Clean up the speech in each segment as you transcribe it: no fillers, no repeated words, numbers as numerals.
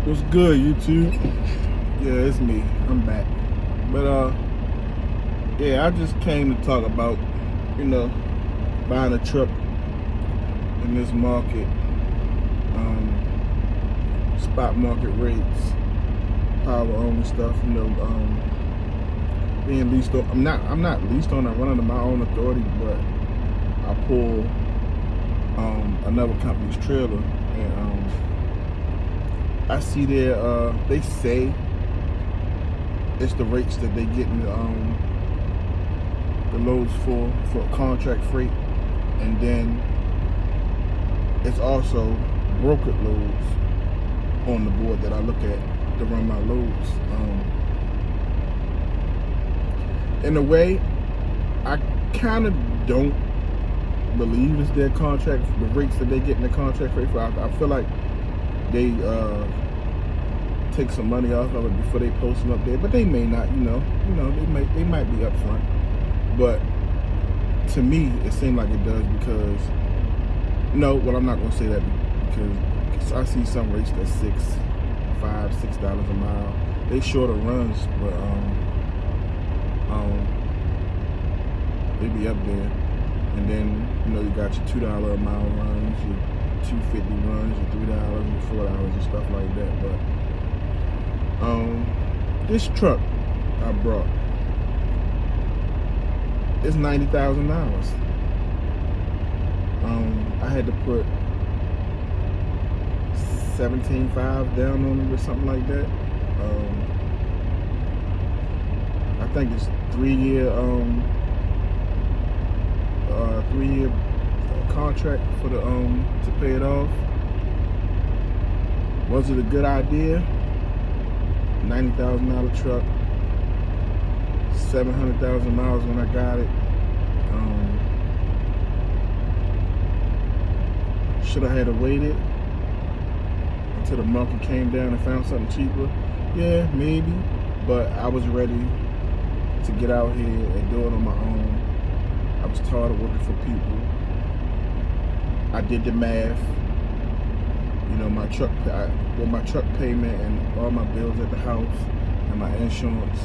What's good, YouTube? Yeah, it's me. I'm back. But yeah, I just came to talk about, buying a truck in this market, spot market rates, power only stuff. Being leased on. I'm not leased on. I run under my own authority, but I pull another company's trailer, and I see they say it's the rates that they get in the loads for contract freight, and then it's also brokered loads on the board that I look at to run my loads. In a way, I kind of don't believe it's their contract, the rates that they get in the contract rate for. I feel like they take some money off of it before they post them up there, but they may not. They might be upfront, but to me, it seems like it does because I'm not gonna say that because I see some rates that's $6 a mile. They shorter runs, but they be up there. And then you got your $2 a mile runs, your $2.50 runs, your $3, your $4 and stuff like that. But this truck I brought, it's $90,000. I had to put $17,500 down on it or something like that. I think it's 3-year contract for the to pay it off. Was it a good idea? $90,000 truck, 700,000 miles when I got it. Should I have waited until the market came down and found something cheaper? Yeah, maybe. But I was ready to get out here and do it on my own. I was tired of working for people. I did the math. My truck payment and all my bills at the house and my insurance.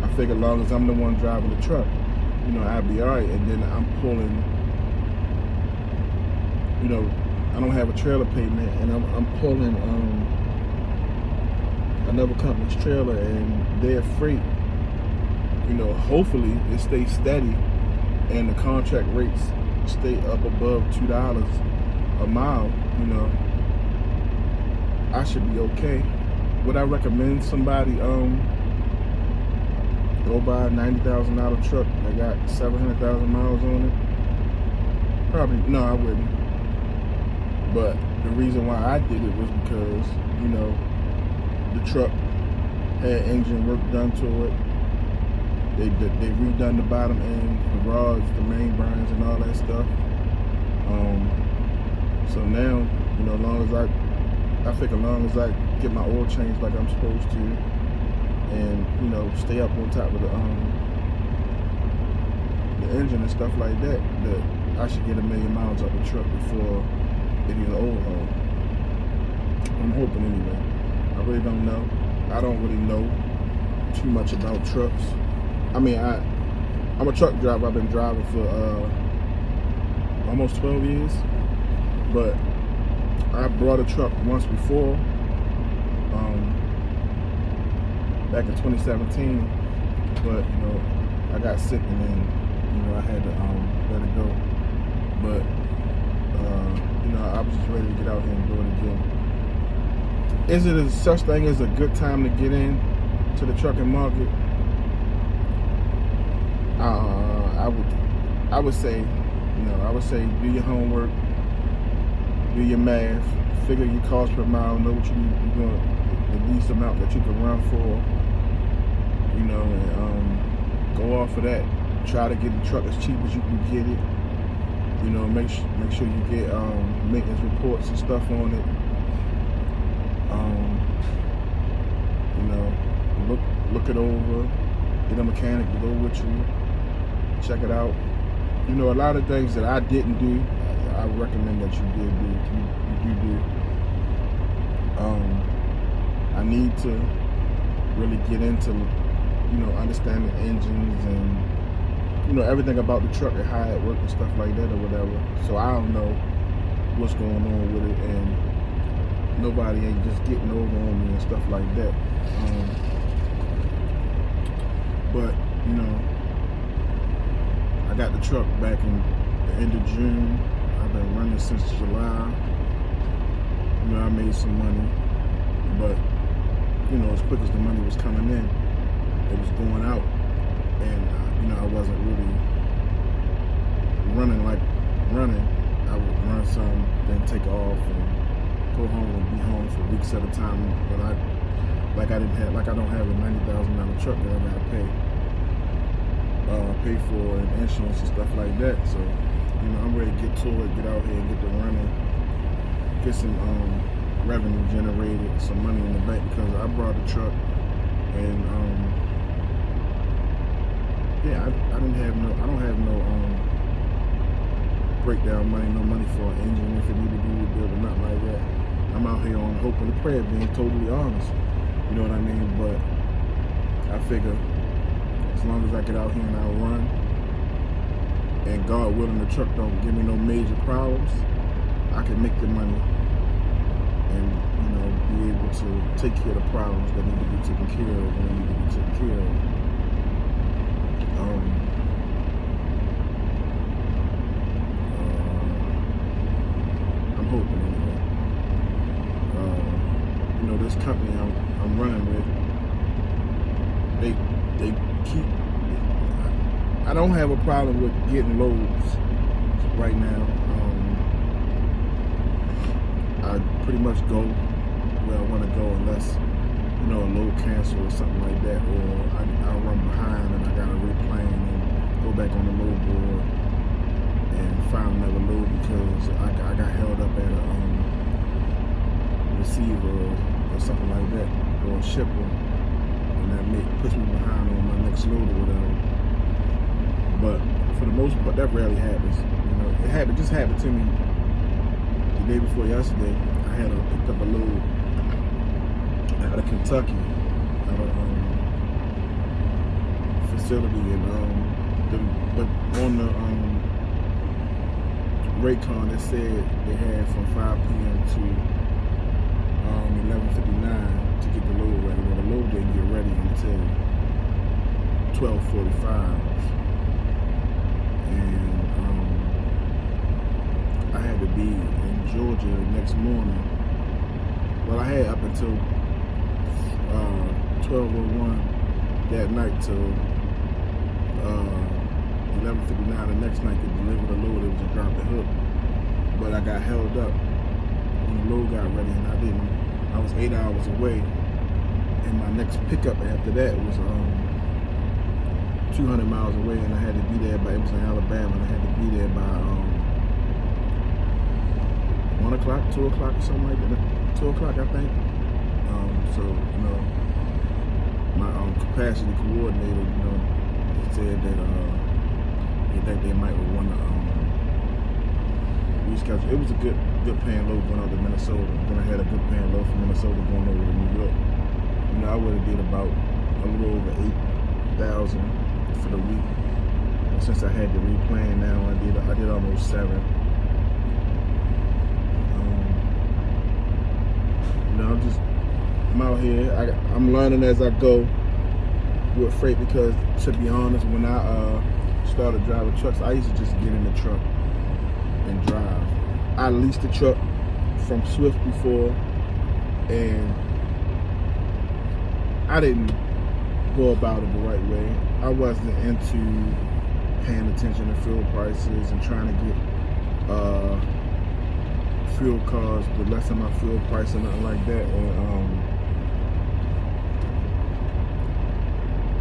I figured as long as I'm the one driving the truck, I'd be all right. And then I'm pulling, I don't have a trailer payment, and I'm pulling another company's trailer, and their freight, hopefully it stays steady and the contract rates stay up above $2 a mile. I should be okay. Would I recommend somebody go buy a $90,000 truck that got 700,000 miles on it? Probably no, I wouldn't. But the reason why I did it was because the truck had engine work done to it. They redone the bottom end, the rods, the main burners, and all that stuff. So now, I figure as long as I get my oil changed like I'm supposed to, and stay up on top of the engine and stuff like that, that I should get 1,000,000 miles off the truck before it needs an overhaul. I'm hoping anyway. I really don't know. I don't really know too much about trucks. I'm a truck driver. I've been driving for almost 12 years, but I brought a truck once before, back in 2017, but I got sick and then I had to let it go. But I was just ready to get out here and do it again. Is it a such thing as a good time to get in to the trucking market? I would say do your homework, do your math, figure your cost per mile, know what you're going, the least amount that you can run for, and go off of that. Try to get the truck as cheap as you can get it. Make sure you get maintenance reports and stuff on it. Look it over. Get a mechanic to go with you. Check it out. A lot of things that I didn't do, I recommend that you do. I need to really get into, understanding engines and, everything about the truck and how it works and stuff like that or whatever. So I don't know what's going on with it, and nobody ain't just getting over on me and stuff like that. But, I got the truck back in the end of June. I've been running since July. I made some money, but as quick as the money was coming in, it was going out, and I wasn't really running like running. I would run some, then take off and go home and be home for weeks at a time. But I don't have a $90,000 truck that I gotta pay for and insurance and stuff like that. So I'm ready to get to it, get out here and get to running, get some revenue generated, some money in the bank, because I brought the truck and I don't have no breakdown money, no money for an engine if it need to be rebuilt or nothing like that. I'm out here on hope and a prayer, being totally honest. You know what I mean? But I figure as long as I get out here and I run, and God willing the truck don't give me no major problems, I can make the money and be able to take care of the problems that need to be taken care of when they need to be taken care of. I'm hoping anyway. This company I'm running with, they keep. I don't have a problem with getting loads right now. I pretty much go where I want to go unless, a load cancel or something like that, or I'll run behind and I got to replane and go back on the load board and find another load because I got held up at a receiver or something like that, or a shipper, and that puts me behind on my next load or whatever. But for the most part, that rarely happens. It just happened to me the day before yesterday. I picked up a load out of Kentucky, out of facility, and but on the Raycon, it said they had from 5 p.m. to 11:59 to get the load ready. Well, the load didn't get ready until 12:45. And I had to be in Georgia the next morning. Well, I had up until 12:01 that night till 11:59 the next night to deliver the load. It was a drop the hook, but I got held up when the load got ready, and I was 8 hours away, and my next pickup after that was 200 miles away, and I had to be there by, it was in Alabama, and I had to be there by 1 o'clock, 2 o'clock or something like that, 2 o'clock I think. So, my capacity coordinator, he said that he think they might want to reschedule. It was a good paying load going out to Minnesota. Then I had a good paying load from Minnesota going over to New York. I would have did about a little over 8,000 for the week. And since I had to replan now, I did almost 7. I'm out here. I'm learning as I go with freight, because to be honest, when I started driving trucks, I used to just get in the truck and drive. I leased the truck from Swift before, and I didn't go about it the right way. I wasn't into paying attention to fuel prices and trying to get fuel cards to lessen my fuel price or nothing like that, or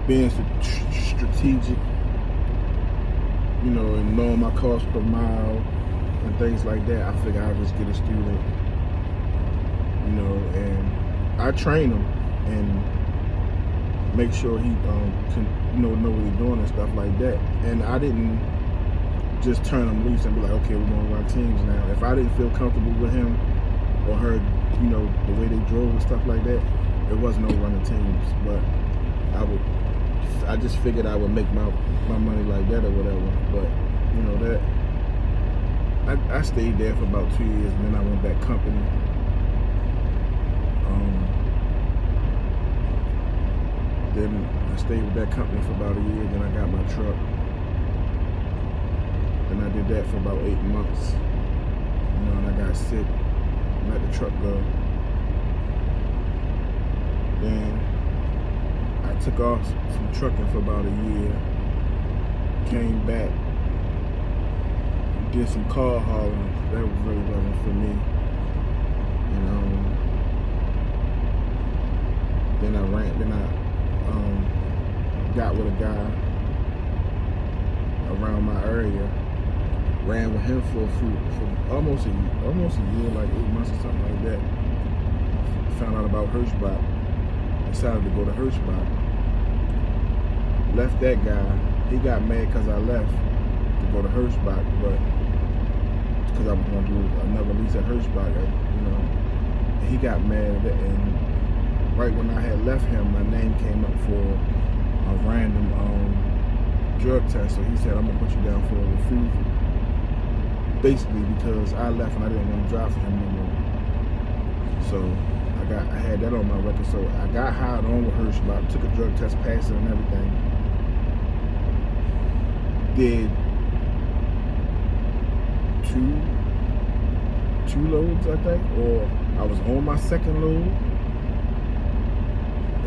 being strategic, and knowing my cost per mile and things like that. I figure I'll just get a student, and I train him and make sure he can know what he's doing and stuff like that. And I didn't just turn him loose and be like, okay, we're going to run teams now. If I didn't feel comfortable with him or her, you know, the way they drove and stuff like that, there was no running teams. But I just figured I would make my money like that or whatever. But you know that I stayed there for about 2 years, and then I went back company. Then I stayed with that company for about a year. Then I got my truck. Then I did that for about 8 months. You know, and I got sick. Let the truck go. Then I took off from trucking for about a year. Came back. Did some car hauling. That was really wasn't for me. And then I got with a guy around my area. Ran with him for almost a year, like 8 months or something like that. Found out about Hirschbach. Decided to go to Hirschbach. Left that guy. He got mad because I left to go to Hirschbach, but because I was going to do another lease at Hirschbach, you know. He got mad, and right when I had left him, my name came up for a random drug test. So he said, I'm gonna put you down for a refusal. Basically because I left and I didn't want to drive for him no more. So I had that on my record. So I got hired on with Hirschbach, took a drug test, passed it and everything. Did two loads, I think, or I was on my second load,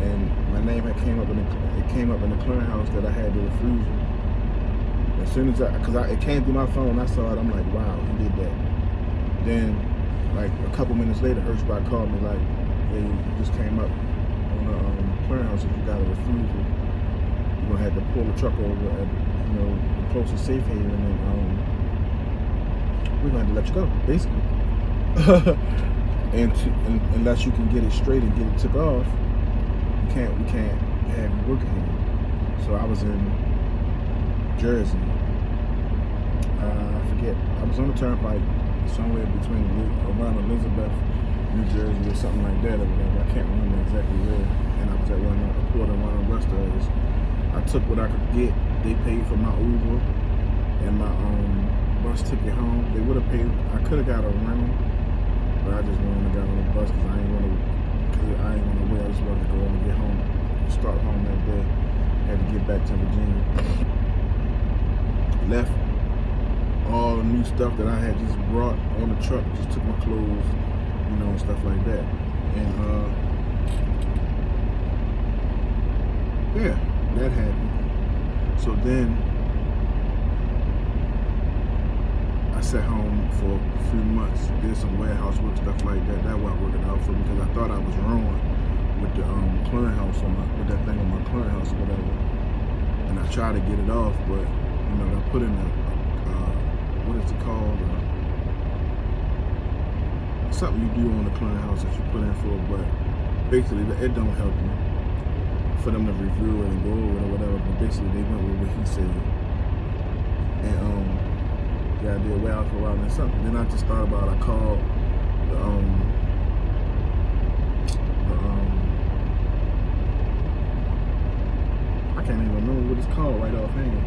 and my name came up in the clearinghouse that I had the refusal. As soon as it came through my phone, I saw it. I'm like, wow, he did that. Then, like a couple minutes later, Hirschbach called me like, hey, you just came up on the clearinghouse. If you got a refusal, you're gonna have to pull the truck over at the closest safe haven, and then we're gonna have to let you go, basically. and unless you can get it straight and get it took off, we can't have you working here. So I was in Jersey. I forget. I was on the turnpike somewhere between around Elizabeth, New Jersey, or something like that, or whatever. I can't remember exactly where. And I was at one of the restaurants. I took what I could get. They paid for my Uber and my bus ticket home. They would have paid. I could have got a rental, but I just wanted to get on the bus because I ain't want to wait. I just wanted to go and get home, start home that day. Had to get back to Virginia. Left all the new stuff that I had just brought on the truck. Just took my clothes, and stuff like that. And yeah, that happened. So then I sat home for a few months, did some warehouse work, stuff like that. That wasn't working out for me because I thought I was wrong with the clearinghouse with that thing on my clearinghouse or whatever. And I tried to get it off, but I put in what is it called? Something you do on the clearinghouse that you put in for, but basically it don't help you for them to review it and go over it or whatever. But basically they went with what he said, and yeah, I did warehouse for a while and something. Then I just thought about I called I can't even remember what it's called right offhand.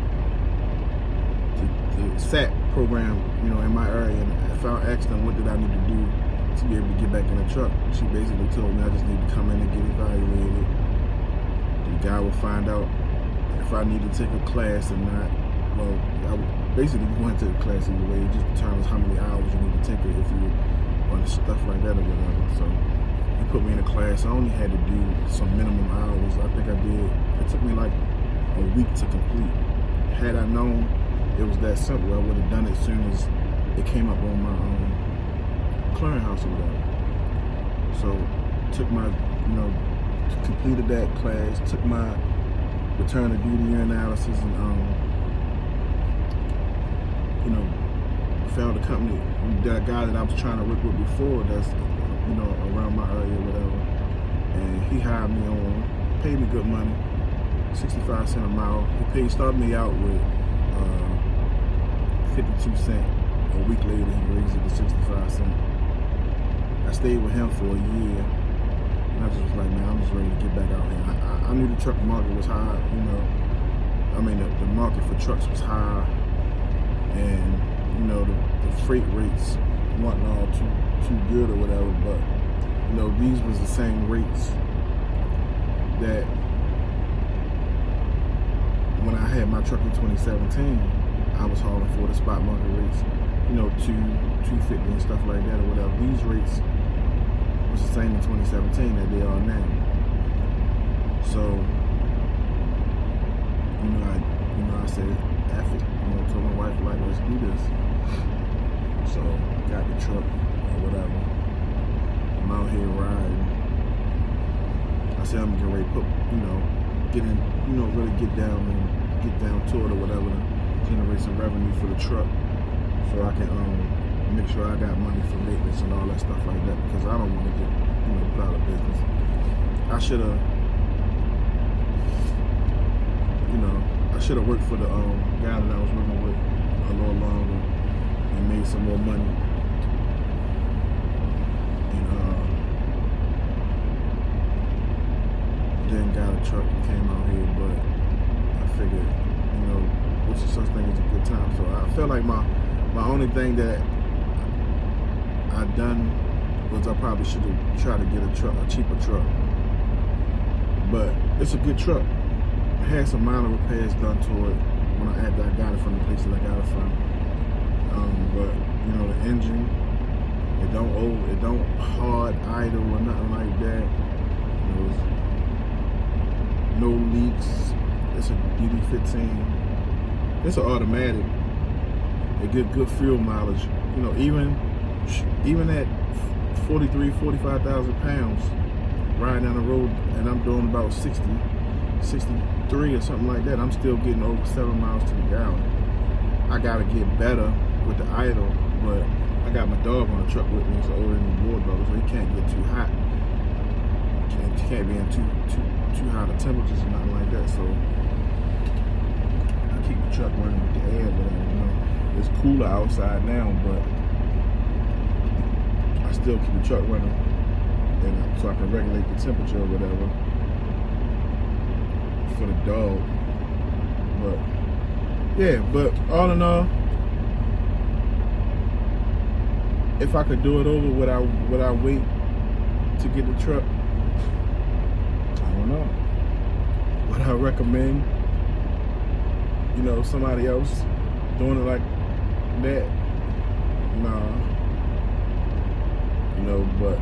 The SAT program, in my area, and if I asked them what did I need to do to be able to get back in the truck, she basically told me I just need to come in and get evaluated. The guy will find out if I need to take a class or not. Well, I would basically went to the class either way. It just determines how many hours you need to take it if you on stuff like that or whatever. So he put me in a class. I only had to do some minimum hours. I think I did. It took me like a week to complete. Had I known it was that simple, I would have done it as soon as it came up on my clearinghouse or whatever. So took my, completed that class, took my return to duty analysis, and found a company, that guy that I was trying to work with before that's, around my area or whatever. And he hired me on, paid me good money, 65 cents a mile. He started me out with 52 cents. A week later, he raised it to 65 cents. I stayed with him for a year, and I just was like, man, I'm just ready to get back out here. I knew the truck market was high, you know. I mean, the market for trucks was high, and you know, the freight rates weren't all too good or whatever. But you know, these was the same rates that when I had my truck in 2017, I was hauling for the spot market rates, you know, 250 and stuff like that or whatever. These rates was the same in 2017 that they are now. So, I said, F it, told my wife, like, let's do this. So, got the truck or whatever. I'm out here riding. I said I'm getting ready to put, get in, really get down to it or whatever to generate some revenue for the truck, so I can make sure I got money for maintenance and all that stuff like that, because I don't want to get, put out of business. I should have, worked for the guy that I was working with a little longer and made some more money. Then got a truck and came out here, but I figured, what's the such thing as a good time. So I felt like my only thing that I done was I probably should have tried to get a cheaper truck. But it's a good truck. I had some minor repairs done to it when I got it from the place that I got it from. But the engine, it don't hard idle or nothing like that. It was no leaks. It's a DD15. It's an automatic. It get good fuel mileage. Even at 45,000 pounds riding down the road, and I'm doing about 63 or something like that, I'm still getting over 7 miles to the gallon. I gotta get better with the idle, but I got my dog on the truck with me. He's older than the board brother, so he can't get too hot. He can't be in too high the temperatures or nothing like that. So I keep the truck running with the air, but it's cooler outside now, but I still keep the truck running, and so I can regulate the temperature or whatever for the dog. But yeah, but all in all, if I could do it over, would I wait to get the truck? I don't know. Would I recommend, somebody else doing it like that? Nah. But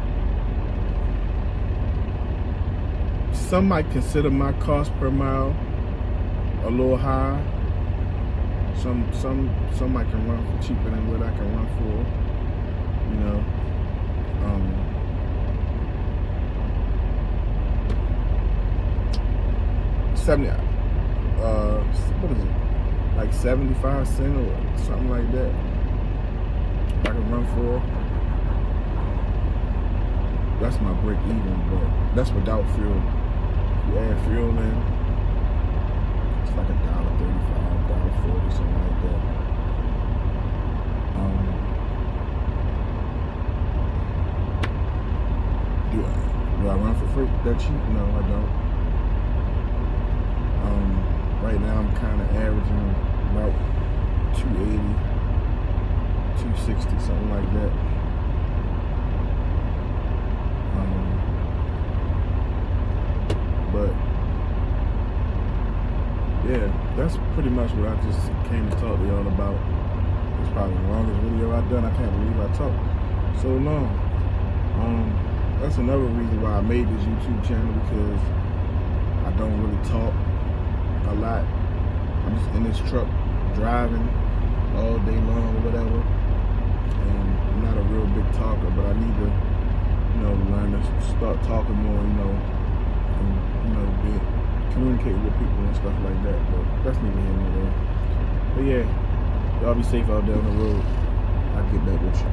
some might consider my cost per mile a little high. Some I can run for cheaper than what I can run for. 70. What is it? Like 75 cents or something like that. I can run for. That's my break even, but that's without fuel. If you add fuel in, it's like $1.35, $1.40, something like that. Do I run for free that cheap? No, I don't. Right now I'm kind of averaging about 280, 260, something like that. But yeah, that's pretty much what I just came to talk to y'all about. It's probably the longest video I've done. I can't believe I talked so long. That's another reason why I made this YouTube channel, because I don't really talk a lot. I'm just in this truck driving all day long or whatever, and I'm not a real big talker, but I need to learn to start talking more, and communicate with people and stuff like that. But that's neither here nor there. But yeah, y'all be safe out there on the road. I'll get back with you.